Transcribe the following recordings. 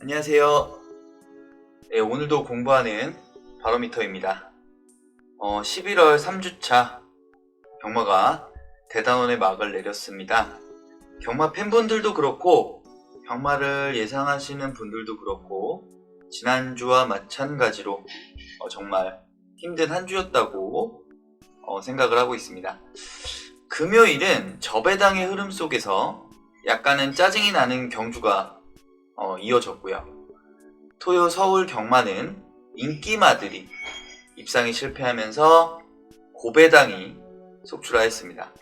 안녕하세요. 네, 오늘도 공부하는 바로미터입니다. 11월 3주차 경마가 대단원의 막을 내렸습니다. 경마 팬분들도 그렇고 경마를 예상하시는 분들도 그렇고 지난주와 마찬가지로 정말 힘든 한 주였다고 생각을 하고 있습니다. 금요일은 저배당의 흐름 속에서 약간은 짜증이 나는 경주가 이어졌고요. 토요 서울 경마는 인기마들이 입상이 실패하면서 고배당이 속출하였습니다.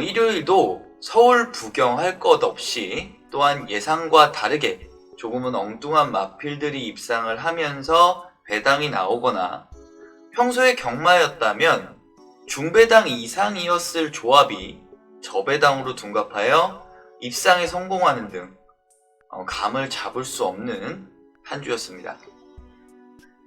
일요일도 서울 부경할 것 없이 또한 예상과 다르게 조금은 엉뚱한 마필들이 입상을 하면서 배당이 나오거나 평소에 경마였다면 중배당 이상이었을 조합이 저배당으로 둔갑하여 입상에 성공하는 등 감을 잡을 수 없는 한 주였습니다.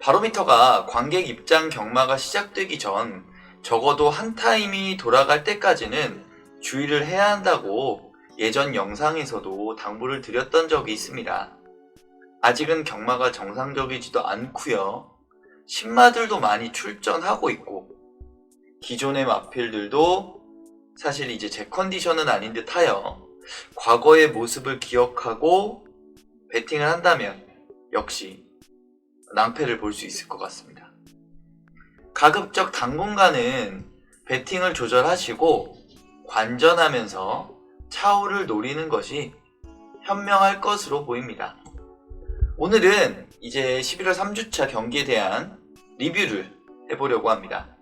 바로미터가 관객 입장 경마가 시작되기 전 적어도 한 타임이 돌아갈 때까지는 주의를 해야 한다고 예전 영상에서도 당부를 드렸던 적이 있습니다. 아직은 경마가 정상적이지도 않고요. 신마들도 많이 출전하고 있고 기존의 마필들도 사실 이제 제 컨디션은 아닌 듯 하여 과거의 모습을 기억하고 배팅을 한다면 역시 낭패를 볼 수 있을 것 같습니다. 가급적 당분간은 배팅을 조절하시고 관전하면서 차후를 노리는 것이 현명할 것으로 보입니다. 오늘은 이제 11월 3주차 경기에 대한 리뷰를 해보려고 합니다.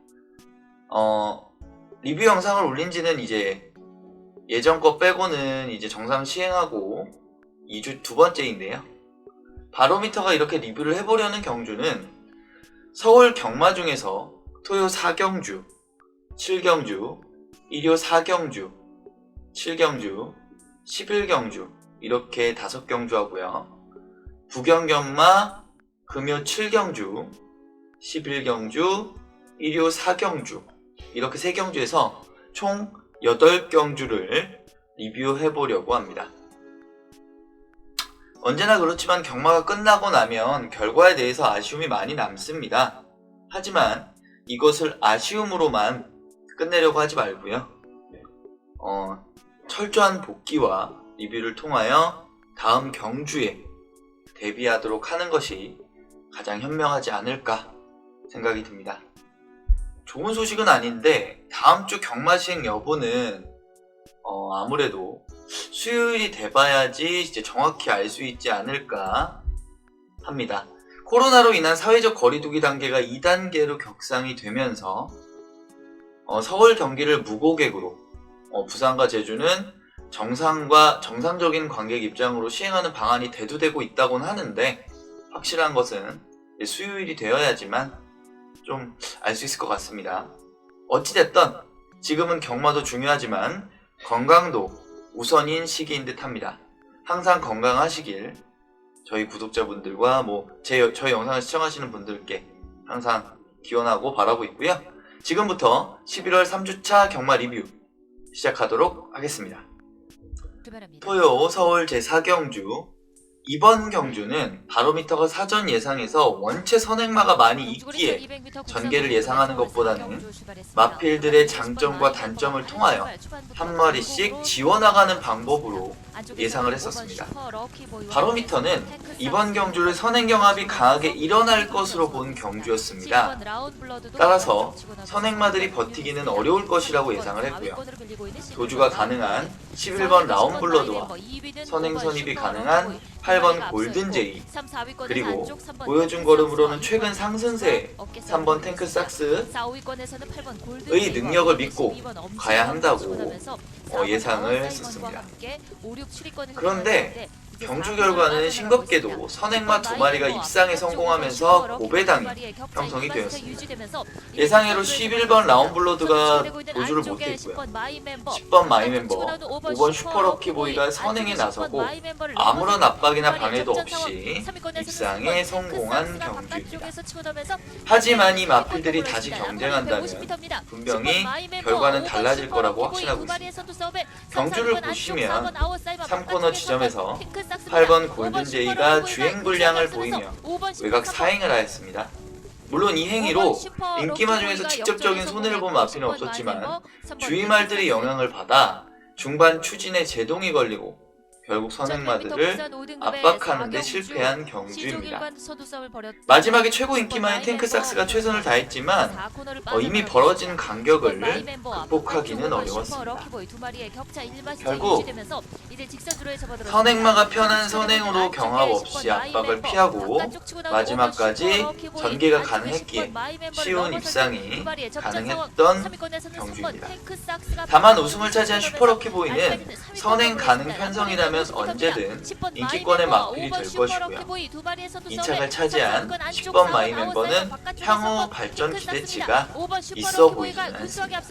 리뷰 영상을 올린 지는 이제 예전 거 빼고는 이제 정상 시행하고 2주 두 번째인데요. 바로미터가 이렇게 리뷰를 해보려는 경주는 서울 경마 중에서 토요 4경주, 7경주, 일요 4경주, 7경주, 11경주 이렇게 5경주 하고요. 부경 경마, 금요 7경주, 11경주, 일요 4경주 이렇게 3경주에서 총 8경주를 리뷰해보려고 합니다. 언제나 그렇지만 경마가 끝나고 나면 결과에 대해서 아쉬움이 많이 남습니다. 하지만 이것을 아쉬움으로만 끝내려고 하지 말고요. 철저한 복귀와 리뷰를 통하여 다음 경주에 대비하도록 하는 것이 가장 현명하지 않을까 생각이 듭니다. 좋은 소식은 아닌데 다음 주 경마 시행 여부는 아무래도 수요일이 돼봐야지 이제 정확히 알 수 있지 않을까 합니다. 코로나로 인한 사회적 거리두기 단계가 2단계로 격상이 되면서 서울 경기를 무고객으로 부산과 제주는 정상적인 관객 입장으로 시행하는 방안이 대두되고 있다고는 하는데 확실한 것은 수요일이 되어야지만 좀 알 수 있을 것 같습니다. 어찌됐든 지금은 경마도 중요하지만 건강도 우선인 시기인 듯 합니다. 항상 건강하시길 저희 구독자분들과 저희 영상을 시청하시는 분들께 항상 기원하고 바라고 있고요. 지금부터 11월 3주차 경마 리뷰 시작하도록 하겠습니다. 토요 서울 제4경주 이번 경주는 바로미터가 사전 예상에서 원체 선행마가 많이 있기에 전개를 예상하는 것보다는 마필들의 장점과 단점을 통하여 한 마리씩 지워나가는 방법으로 예상을 했었습니다. 바로미터는 이번 경주를 선행 경합이 강하게 일어날 것으로 본 경주였습니다. 따라서 선행마들이 버티기는 어려울 것이라고 예상을 했고요. 도주가 가능한 11번 라운블러드와 선행 선입이 가능한 8번 골든제이, 그리고 보여준 걸음으로는 최근 상승세의 3번 탱크삭스의 능력을 믿고 가야 한다고 예상을 했었습니다. 그런데 경주 결과는 싱겁게도 선행마 2마리가 입상에 성공하면서 고배당이 형성이 되었습니다. 예상외로 11번 라운블러드가 도주를 못했고요. 10번 마이멤버, 5번 슈퍼럭키보이가 선행에 나서고 아무런 압박이나 방해도 없이 입상에 성공한 경주입니다. 하지만 이 마필들이 다시 경쟁한다면 분명히 결과는 달라질 거라고 확신하고 있습니다. 경주를 보시면 3코너 지점에서 8번 골든제이가 주행 불량을 보이며 외곽 사행을 하였습니다. 물론 이 행위로 인기마 중에서 직접적인 손해를 본 마필은 없었지만 주위 말들이 영향을 받아 중반 추진에 제동이 걸리고 결국 선행마들을 압박하는 데 실패한 경주입니다. 마지막에 최고 인기마인 탱크삭스가 최선을 다했지만 이미 벌어진 간격을 극복하기는 어려웠습니다. 결국 선행마가 편한 선행으로 경합 없이 압박을 피하고 마지막까지 전개가 가능했기에 쉬운 입상이 가능했던 경주입니다. 다만 우승을 차지한 슈퍼럭키보이는 선행 가능 편성이라면 언제든 인기권의 마필이 될 것이고요. 2착을 차지한 10번 마이 멤버는 향후 발전 기대치가 있어 보이지는 않습니다.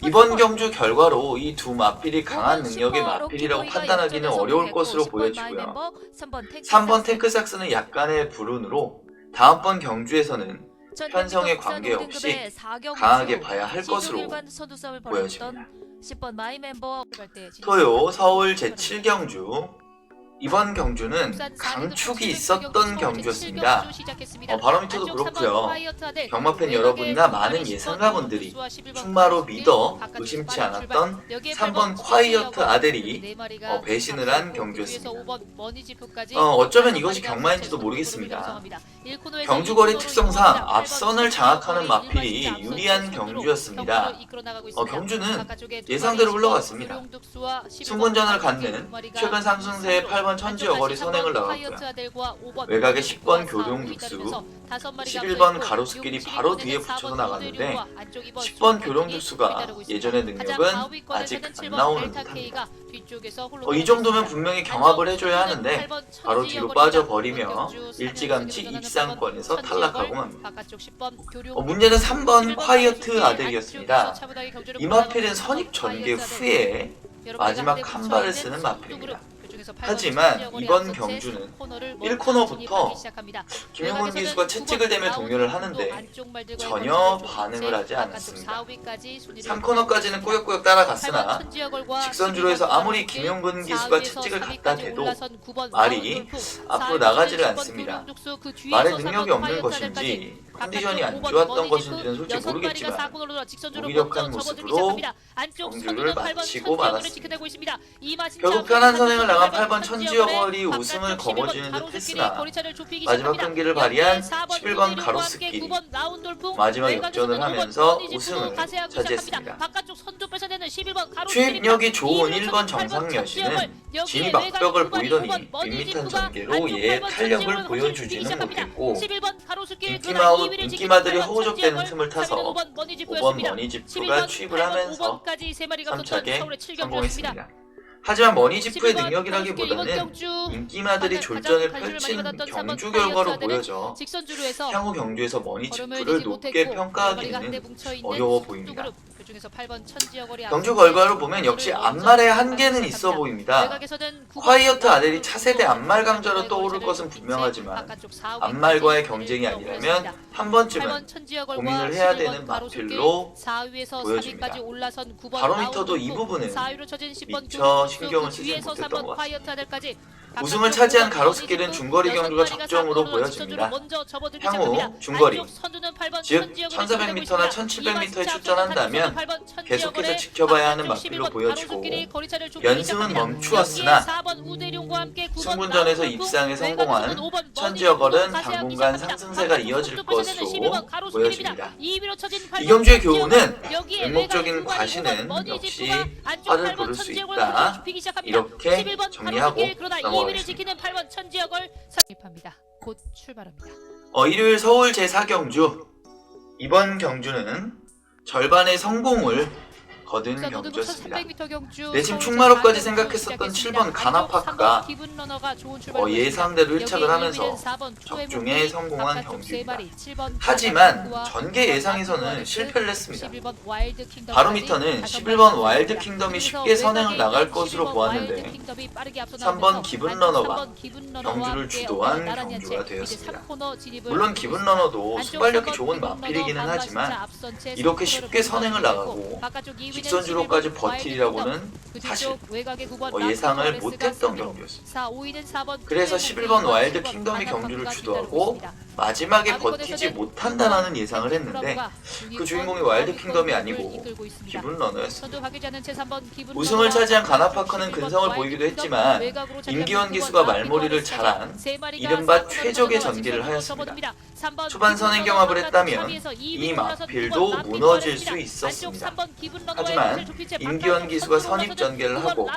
이번 경주 결과로 이 두 마필이 강한 능력의 마필이라고 판단하기는 어려울 것으로 보여지고요. 3번 탱크삭스는 약간의 불운으로 다음번 경주에서는 편성에 관계없이 강하게 봐야 할 것으로 보여집니다. 토요 서울 제7경주 이번 경주는 강축이 있었던 경주였습니다. 바로미터도 그렇고요. 경마팬 여러분이나 많은 예상가분들이 충마로 믿어 의심치 않았던 3번 콰이어트 아델이 배신을 한 경주였습니다. 어쩌면 이것이 경마인지도 모르겠습니다. 경주거리 특성상 앞선을 장악하는 마필이 유리한 경주였습니다. 경주는 예상대로 흘러갔습니다. 승군전을 갖는 최근 상승세의 8번 천지어거리 선행을 나갔고요. 외곽에 10번 교룡육수, 11번 가로수길이 바로 뒤에 붙여서 나갔는데 10번 교룡육수가 예전의 능력은 아직 안 나오는 듯합니다. 이 정도면 분명히 경합을 해줘야 하는데 바로 뒤로 빠져버리며 일찌감치 입상권에서 탈락하고 맙니다. 문제는 3번 콰이어트 아델이었습니다. 이 마필은 선입 전개 후에 마지막 한 발을 쓰는 마필입니다. 하지만 이번 경주는 1코너부터 김용훈 기수가 채찍을 대며 동료를 하는데 전혀 반응을 하지 않았습니다. 3코너까지는 꾸역꾸역 따라갔으나 직선주로에서 아무리 김용근 기수가 채찍을 갖다 대도 말이 앞으로 나가지를 않습니다. 말에 능력이 없는 것인지 컨디션이 안 좋았던 것인지는 솔직히 모르겠지만 무기력한 모습으로 경주를 마치고 말았습니다. 결국 편한 선행을 나간 8번 천지어거리 우승을 거머쥐는 듯 했으나 마지막 끈기를 발휘한 11번 가로수길이 마지막 역전을 하면서 우승을 차지했습니다. 추입력이 좋은 1번 정상여신은 진입 압벽을 보이더니 밋밋한 전개로 얘의 탄력을 보여주지는 못했고 인기마들이 허우적대는 틈을 타서 5번 머니지프가 추입을 하면서 3착에 성공했습니다. 하지만 머니지프의 능력이라기보다는 인기마들이 졸전을 펼친 경주 결과로 보여져 향후 경주에서 머니지프를 높게 평가하기는 어려워 보입니다. 경주 결과로 보면 역시 앞말의 한계는 있어 보입니다. 콰이어트 아델이 차세대 앞말 강자로 떠오를 것은 분명하지만 앞말과의 경쟁이 아니라면 한 번쯤은 고민을 해야 되는 마필로 보여집니다. 바로미터도 이 부분은 미처 신경을 쓰지 못했던 것 같습니다. 우승을 차지한 가로수길은 중거리 경주가 적정으로 보여집니다. 향후 중거리, 즉 1400m나 1700m에 출전한다면 계속해서 지켜봐야 하는 마필로 보여지고 연승은 멈추었으나 승분전에서 입상에 성공한 천지어걸은 당분간 상승세가 이어질 것으로 보여집니다. 이 경주의 교훈은 맹목적인 과시는 역시 화를 부를 수 있다. 이렇게 정리하고 넘어가겠습니다. 지키는 8번 천지역을 선입합니다. 곧 출발합니다. 일요일 서울 제4경주 이번 경주는 절반의 성공을 거둔 경주였습니다. 내심 충마로까지 생각했었던 7번 가나파크가 예상대로 1착을 하면서 적중에 성공한 경주입니다. 하지만 전개 예상에서는 실패를 했습니다. 바로미터는 11번 와일드 킹덤이 쉽게 선행을 나갈 것으로 보았는데 3번 기분러너가 경주를 주도한 경주가 되었습니다. 물론 기분러너도 순발력이 좋은 마필이기는 하지만 이렇게 쉽게 선행을 나가고 직선주로까지 버티리라고는 사실 예상을 못했던 경기였습니다. 그래서 11번 와일드 킹덤이 경주를 주도하고 마지막에 버티지 못한다라는 예상을 했는데 그 주인공이 와일드 킹덤이 아니고 기분 러너였습니다. 우승을 차지한 가나파크는 근성을 보이기도 했지만 임기원 기수가 말몰이를 잘한 이른바 최적의 전개를 하였습니다. 초반 선행 경합을 했다면 이 마필도 무너질 수 있었습니다. 하지만 임기원 기수가 선입 전개를 하고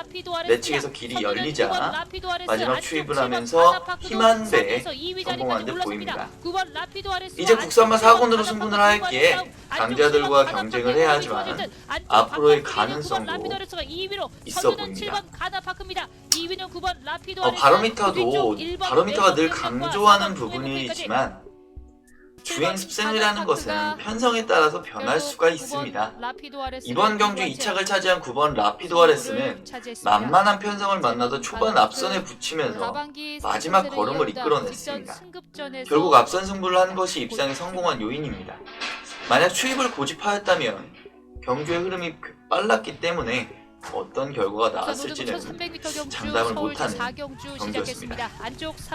내측에서 길이 열리자 마지막 추입을 하면서 힘한 배에 성공한 듯 보입니다. 이제 국산마 4권으로 승분을 하였기에 강자들과 경쟁을 해야 하지만 앞으로의 가능성도 있어 보입니다. 바로미터가 늘 강조하는 부분이지만 주행 습성이라는 것은 편성에 따라서 변할 수가 있습니다. 이번 경주 2착을 차지한 9번 라피도아레스는 만만한 편성을 만나도 초반 앞선에 붙이면서 마지막 걸음을 이끌어냈습니다. 결국 앞선 승부를 한 것이 입상에 성공한 요인입니다. 만약 추입을 고집하였다면 경주의 흐름이 빨랐기 때문에 어떤 결과가 나왔을지는 장담을 못하는 경기였습니다.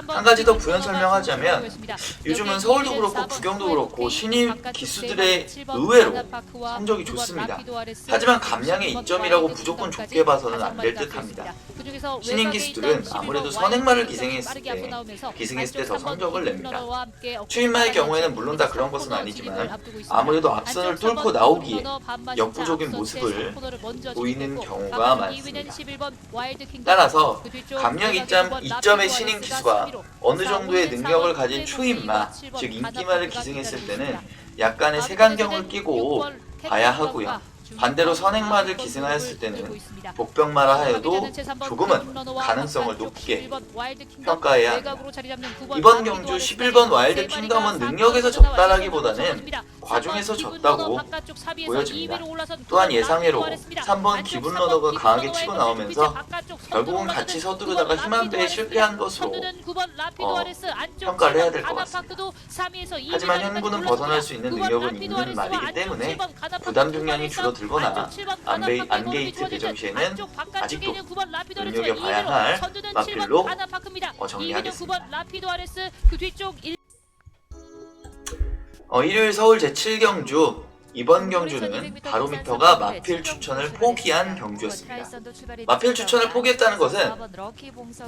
한 가지 더 부연 설명하자면 요즘은 서울도 그렇고 부경도 그렇고 신입 기수들의 의외로 성적이 좋습니다. 하지만 감량의 이점이라고 무조건 좋게 봐서는 안 될 듯합니다. 신인 기수들은 아무래도 선행마를 기승했을 때 더 성적을 냅니다. 추임마의 경우에는 물론 다 그런 것은 아니지만 아무래도 앞선을 뚫고 나오기에 역부족인 모습을 보이는 경우가 많습니다. 따라서 감량 이점의 신인 기수가 어느 정도의 능력을 가진 추임마, 즉 인기마를 기승했을 때는 약간의 색안경을 끼고 봐야 하고요. 반대로 선행마를 기승하였을 때는 복병마라 하여도 조금은 가능성을 높게 평가해야 합니다. 이번 경주 11번 와일드 킹덤은 능력에서 졌다라기보다는 과중에서 졌다고 보여집니다. 또한 예상외로 3번 기분 러너가 강하게 치고 나오면서 결국은 같이 서두르다가 힘한 배에 실패한 것으로 평가를 해야 될 것 같습니다. 하지만 현구는 벗어날 수 있는 능력은 있는 말이기 때문에 부담 중량이 줄어들거나 안게이트 배정 시에는 아직도 눈여겨봐야 할 마필로 정리하겠습니다. 일요일 서울 제7경주 이번 경주는 바로미터가 마필 추천을 포기한 경주였습니다. 마필 추천을 포기했다는 것은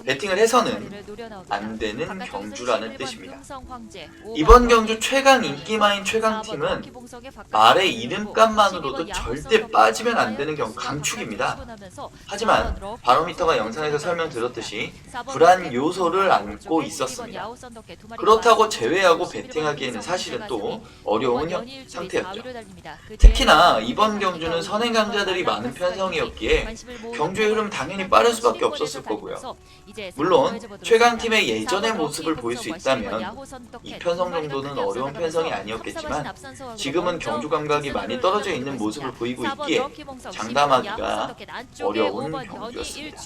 배팅을 해서는 안 되는 경주라는 뜻입니다. 이번 경주 최강 인기마인 최강팀은 말의 이름값만으로도 절대 빠지면 안 되는 강축입니다. 하지만 바로미터가 영상에서 설명드렸듯이 불안 요소를 안고 있었습니다. 그렇다고 제외하고 배팅하기에는 사실은 또 어려운 상태였죠. 특히나 이번 경주는 선행 강자들이 많은 편성이었기에 경주의 흐름 당연히 빠를 수밖에 없었을 거고요. 물론 최강팀의 예전의 모습을 보일 수 있다면 이 편성 정도는 어려운 편성이 아니었겠지만 지금은 경주 감각이 많이 떨어져 있는 모습을 보이고 있기에 장담하기가 어려운 경주였습니다.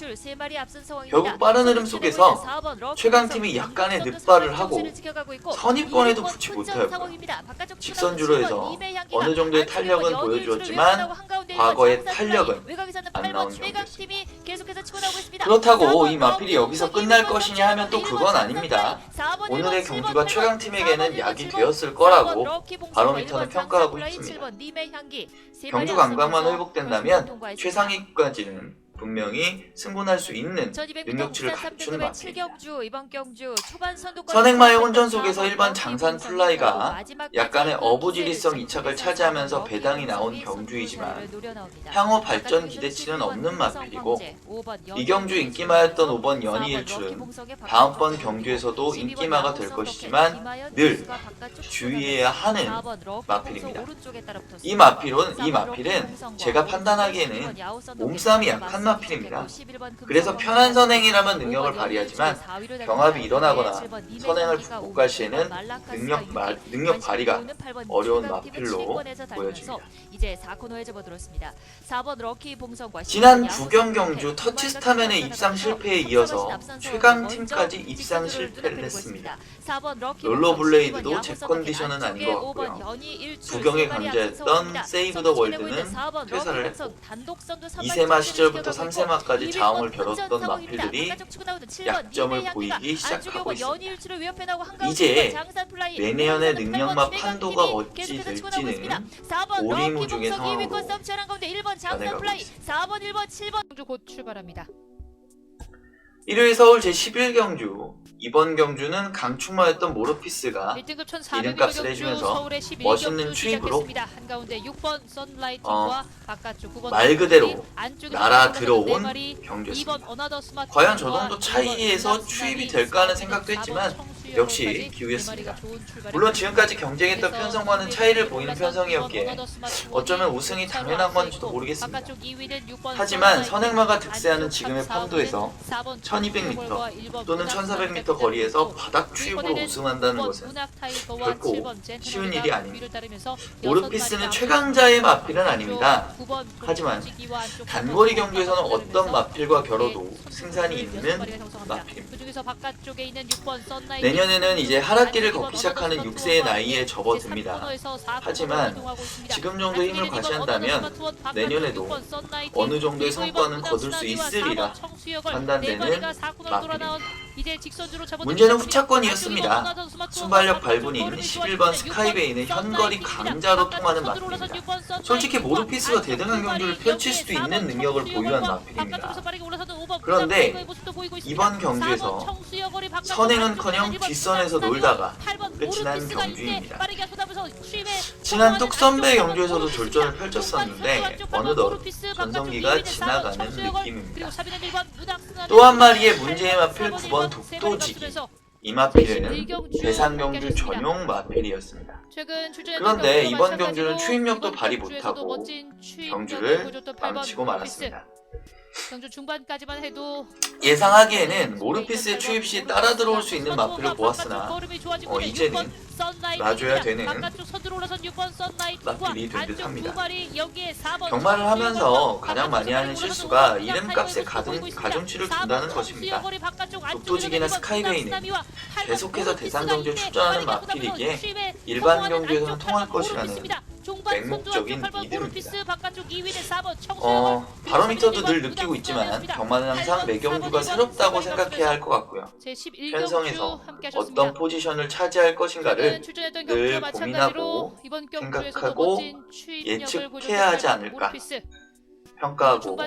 결국 빠른 흐름 속에서 최강팀이 약간의 늑발을 하고 선입권에도 붙지 못하였고 직선주로 해서 어느 정도의 탄력은 보여주었지만 과거의 탄력은 안 나온 경기였습니다. 그렇다고 이 마필이 여기서 끝날 것이냐 하면 또 그건 아닙니다. 오늘의 경주가 최강팀에게는 약이 되었을 거라고 바로미터는 평가하고 있습니다. 경주 감각만 회복된다면 최상위까지는 분명히 승분할 수 있는 능력치를 갖춘 마필입니다. 선행마의 혼전 속에서 일반 장산 플라이가 약간의 어부지리성 이착을 차지하면서 배당이 나온 경주이지만 향후 발전 기대치는 없는 마필이고 이 경주 인기마였던 5번 연희일출은 다음번 경주에서도 인기마가 될 것이지만 늘 주의해야 하는 마필입니다. 이 마필은 제가 판단하기에는 몸싸움이 약한 한 마필입니다. 그래서 편한 선행이라면 능력을 발휘하지만 경합이 일어나거나 선행을 못 갈 시에는 능력 발휘가 어려운 마필로 보여집니다. 이제 4코너에 접어들었습니다. 4번 럭키 봉성과 지난 부경 경주 터치스타면의 입상 실패에 이어서 최강팀까지 입상 실패를 했습니다. 롤러블레이드도 제 컨디션은 아닌 것 같고요. 부경에 강자였던 세이브 더 월드는 퇴사를 했고 2세마 시절부터 3세마까지 자웅을 겨뤘던 마필들이 약점을 보이기 시작하고 있습니다. 이제 내년의 능력마 판도가 어찌 될지는 오리무중의 상황으로 변해가고 있습니다. 4번, 1번, 7번 경주 곧 출발합니다. 일요일 서울 제11경주 이번 경주는 강축마였던 모르피스가 1등급 1,400 이름값을 해주면서 멋있는 추입으로 한가운데 6번 선라이팅과 바깥쪽 9번 말 그대로 날아 들어온 경주였습니다. 과연 저 정도 차이에서 추입이 될까 하는 생각도 했지만 역시 기우였습니다. 물론 지금까지 경쟁했던 편성과는 차이를 보이는 편성이었기에 어쩌면 우승이 당연한 건지도 모르겠습니다. 하지만 선행마가 득세하는 지금의 폼도에서 1200m 또는 1400m 거리에서 바닥 추입으로 우승한다는 것은 결코 쉬운 일이 아닙니다. 모르피스는 최강자의 마필은 아닙니다. 하지만 단거리 경주에서는 어떤 마필과 겨뤄도 승산이 있는 마필입니다. 내년에는 이제 하락기를 걷기 시작하는 6세의 나이에 접어듭니다. 하지만 지금 정도 힘을 과시한다면 내년에도 어느 정도의 성과는 거둘 수 있으리라 판단되는 마필입니다. 문제는 후차권이었습니다. 순발력 발군인 11번 스카이베이는 현거리 강자로 통하는 마필입니다. 솔직히 모르피스가 대등한 경주를 펼칠 수도 있는 능력을 보유한 마필입니다. 그런데 이번 경주에서 선행은커녕 뒷선에서 놀다가 끝이 난 경주입니다. 지난 뚝선배 경주에서도 졸전을 펼쳤었는데 어느덧 전성기가 지나가는 느낌입니다. 또 한 마리의 문제의 마필 9번 독도지기. 이 마필은 대상경주 전용 마필이었습니다. 그런데 이번 경주는 추입력도 발휘 못하고 경주를 망치고 말았습니다. 경주 중반까지만 해도 예상하기에는 모르피스의 추입 시 따라 들어올 수 있는 마필을 보았으나 이제는 놔줘야 되는 마필이 된 듯합니다. 경마를 하면서 가장 많이 하는 실수가 이름값에 가중치를 둔다는 것입니다. 독도지기나 스카이베이는 계속해서 대상경주에 출전하는 마필이기에 일반 경주에서는 통할 것이라는 맹목적인 믿음입니다. 바로미터도 늘 느끼고 있지만 경마는 항상 매경주가 새롭다고 생각해야 할 것 같고요. 편성에서 어떤 포지션을 차지할 것인가를 늘 고민하고 생각하고 예측해야 하지 않을까 평가하고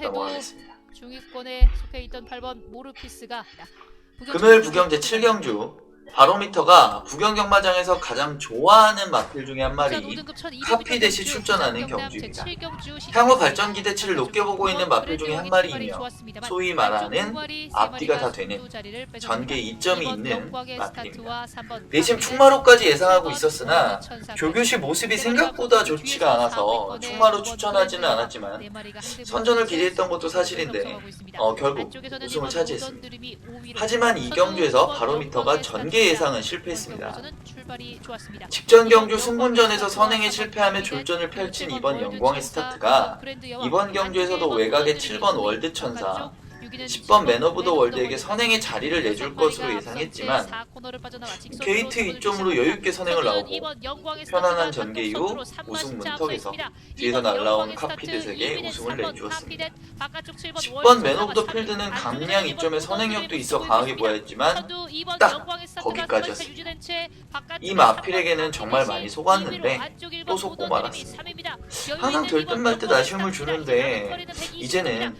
넘어가겠습니다. 중위권에 속해 있던 8번 모르피스가 금요일 부경 제7경주 바로미터가 부경 경마장에서 가장 좋아하는 마필 중에 한 마리 카피댓이 출전하는 경주입니다. 향후 발전 기대치를 높게 보고 있는 마필 중에 한 마리이며 소위 말하는 앞뒤가 다 되는 전개 이점이 있는 마필입니다. 내심 충마로까지 예상하고 있었으나 조교시 모습이 생각보다 좋지가 않아서 충마로 추천하지는 않았지만 선전을 기대했던 것도 사실인데 결국 우승을 차지했습니다. 하지만 이 경주에서 바로미터가 전개 예상은 실패했습니다. 직전 경주 승분전에서 선행에 실패하며 졸전을 펼친 이번 영광의 스타트가 이번 경주에서도 외곽의 7번 월드천사 10번 맨 오브 더 월드에게 선행의 자리를 내줄 것으로 예상했지만 게이트 이점으로 여유있게 선행을 나오고 편안한 전개 이후 우승 문턱에서 뒤에서 날라온 카피댓에게 우승을 내주었습니다. 10번 맨 오브 더 필드는 강량 이점에 선행력도 있어 강하게 보였지만 딱 거기까지였습니다. 이 마필에게는 정말 많이 속았는데 또 속고 말았습니다. 항상 될 듯 말 듯 아쉬움을 주는데 이제는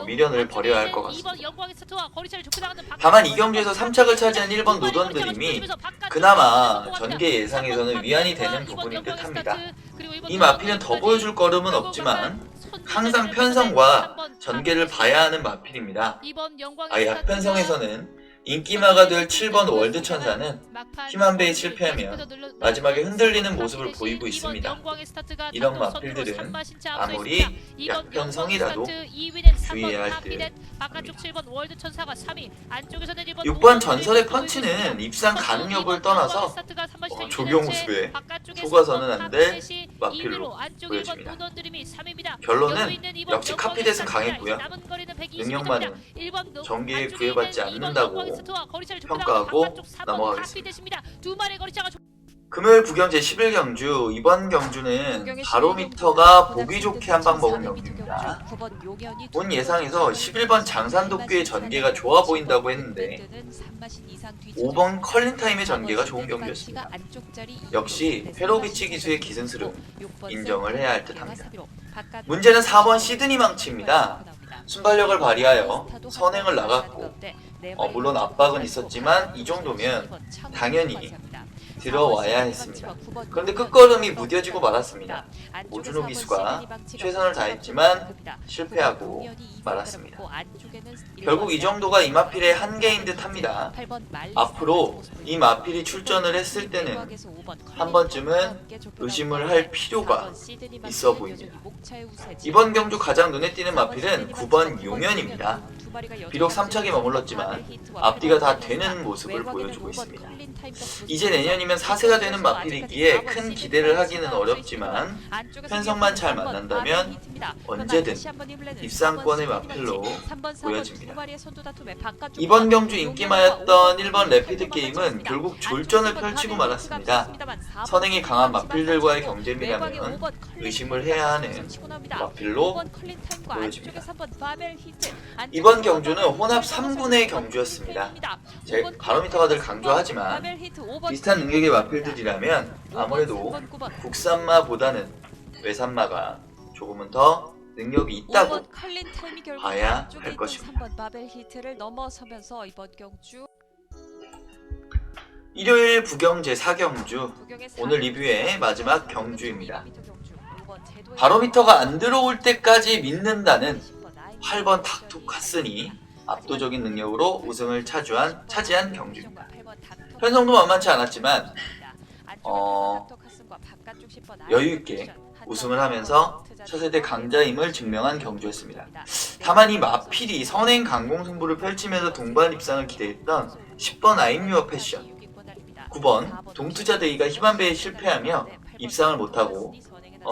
미련을 버려야 할 것 같습니다. 다만 이 경주에서 3착을 차지한 1번 노던드림이 그나마 전개 예상에서는 위안이 되는 부분인 듯 합니다. 이 마필은 더 보여줄 거름은 없지만 항상 편성과 전개를 봐야 하는 마필입니다. 약편성에서는 인기마가 될 7번 월드 천사는 힘한배에 실패하면 마지막에 흔들리는 모습을 보이고 있습니다. 이런 마필들은 아무리 약편성이라도 주의해야 할 듯. 6번 전설의 펀치는 입상 가능 여부를 떠나서 조경수의 속아서는 안 될 마필로 보여집니다. 결론은 역시 카피댓은 강했고요. 능력만은 전기에 구애받지 않는다고 평가하고 넘어가겠습니다. 금요일 부경 제11경주, 이번 경주는 바로미터가 보기 좋게 한 방 먹은 경주입니다. 본 예상에서 11번 장산도끼의 전개가 좋아 보인다고 했는데 5번 컬린타임의 전개가 좋은 경주였습니다. 역시 페로비치 기수의 기승술은 인정을 해야 할 듯합니다. 문제는 4번 시드니 망치입니다. 순발력을 발휘하여 선행을 나갔고 물론 압박은 있었지만 이 정도면 당연히 들어와야 했습니다. 그런데 끝걸음이 무뎌지고 말았습니다. 오준호 기수가 최선을 다했지만 실패하고 말았습니다. 결국 이 정도가 이 마필의 한계인 듯 합니다. 앞으로 이 마필이 출전을 했을 때는 한 번쯤은 의심을 할 필요가 있어 보입니다. 이번 경주 가장 눈에 띄는 마필은 9번 용현입니다. 비록 3착에 머물렀지만 앞뒤가 다 되는 모습을 보여주고 있습니다. 이제 내년이면 4세가 되는 마필이기에 큰 기대를 하기는 어렵지만 편성만 잘 만난다면 언제든 입상권의 마필로 보여집니다. 이번 경주 인기마였던 1번 래피드 게임은 결국 졸전을 펼치고 말았습니다. 선행이 강한 마필들과의 경쟁이라면 의심을 해야 하는 마필로 보여집니다. 이번 경주는 혼합 3군의 경주였습니다. 바로미터가 늘 강조하지만 비슷한 능력의 마필들이라면 아무래도 국산마보다는 외산마가 조금은 더 능력이 있다고 봐야 할 것입니다. 일요일 부경 제4경주, 오늘 리뷰의 마지막 경주입니다. 바로미터가 안 들어올 때까지 믿는다는 8번 닥토카슨이 압도적인 능력으로 우승을 차지한 경주입니다. 편성도 만만치 않았지만 여유있게 우승을 하면서 차세대 강자임을 증명한 경주였습니다. 다만 이 마필이 선행 강공 승부를 펼치면서 동반 입상을 기대했던 10번 아임유어 패션, 9번 동투자데이가 힘한배에 실패하며 입상을 못하고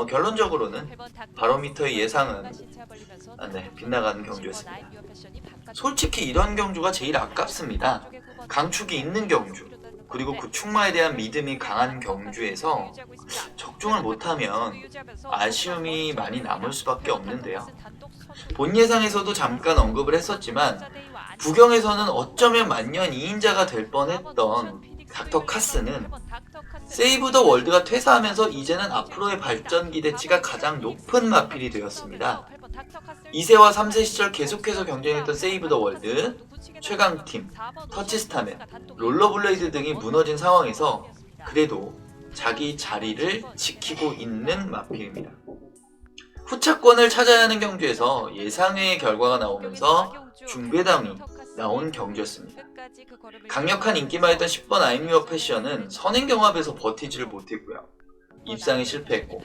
결론적으로는 바로미터의 예상은 빗나가는 경주였습니다. 솔직히 이런 경주가 제일 아깝습니다. 강축이 있는 경주, 그리고 그 축마에 대한 믿음이 강한 경주에서 적중을 못하면 아쉬움이 많이 남을 수밖에 없는데요. 본 예상에서도 잠깐 언급을 했었지만 부경에서는 어쩌면 만년 2인자가 될 뻔했던 닥터 카스는 세이브 더 월드가 퇴사하면서 이제는 앞으로의 발전 기대치가 가장 높은 마필이 되었습니다. 2세와 3세 시절 계속해서 경쟁했던 세이브 더 월드, 최강팀, 터치스타맨, 롤러블레이드 등이 무너진 상황에서 그래도 자기 자리를 지키고 있는 마필입니다. 후차권을 찾아야 하는 경주에서 예상외의 결과가 나오면서 중배당이 나온 경주였습니다. 강력한 인기마였던 10번 아임유어 패션은 선행경합에서 버티지를 못했고요. 입상에 실패했고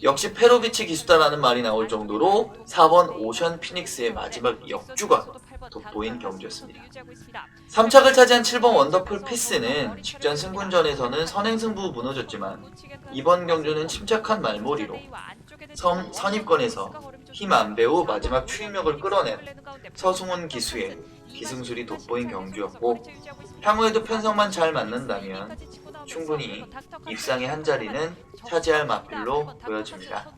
역시 페로비치 기수다라는 말이 나올 정도로 4번 오션 피닉스의 마지막 역주가 돋보인 경주였습니다. 3착을 차지한 7번 원더풀 피스는 직전 승군전에서는 선행승부 무너졌지만 이번 경주는 침착한 말몰이로 선입권에서 힘 안 배우 마지막 추임력을 끌어낸 서승훈 기수의 기승술이 돋보인 경주였고 향후에도 편성만 잘 맞는다면 충분히 입상의 한 자리는 차지할 마필로 보여집니다.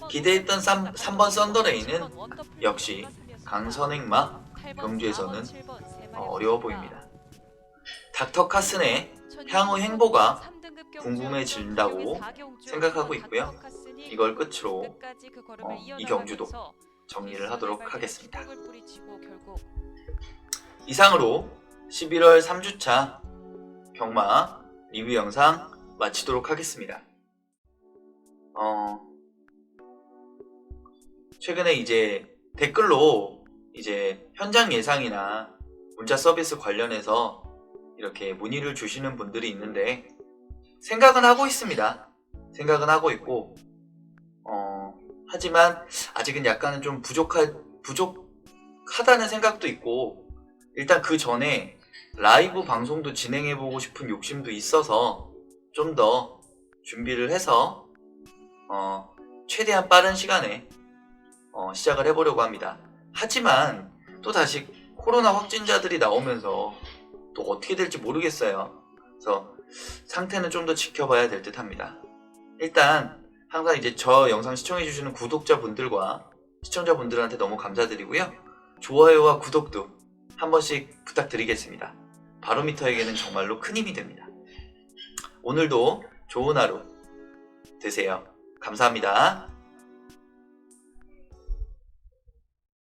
기대했던 3번 썬더레이는 역시 강선행마 경주에서는 어려워 보입니다. 닥터 카슨의 향후 행보가 궁금해진다고 생각하고 있고요. 이걸 끝으로 이 경주도 정리를 하도록 하겠습니다. 이상으로 11월 3주차 경마 리뷰 영상 마치도록 하겠습니다. 최근에 이제 댓글로 이제 현장 예상이나 문자 서비스 관련해서 이렇게 문의를 주시는 분들이 있는데 생각은 하고 있습니다. 생각은 하고 있고 하지만 아직은 약간은 좀 부족하다는 생각도 있고 일단 그 전에 라이브 방송도 진행해보고 싶은 욕심도 있어서 좀 더 준비를 해서 최대한 빠른 시간에 시작을 해보려고 합니다. 하지만 또 다시 코로나 확진자들이 나오면서 또 어떻게 될지 모르겠어요. 그래서 상태는 좀 더 지켜봐야 될 듯 합니다. 일단 항상 이제 저 영상 시청해주시는 구독자분들과 시청자분들한테 너무 감사드리고요. 좋아요와 구독도 한 번씩 부탁드리겠습니다. 바로미터에게는 정말로 큰 힘이 됩니다. 오늘도 좋은 하루 되세요. 감사합니다.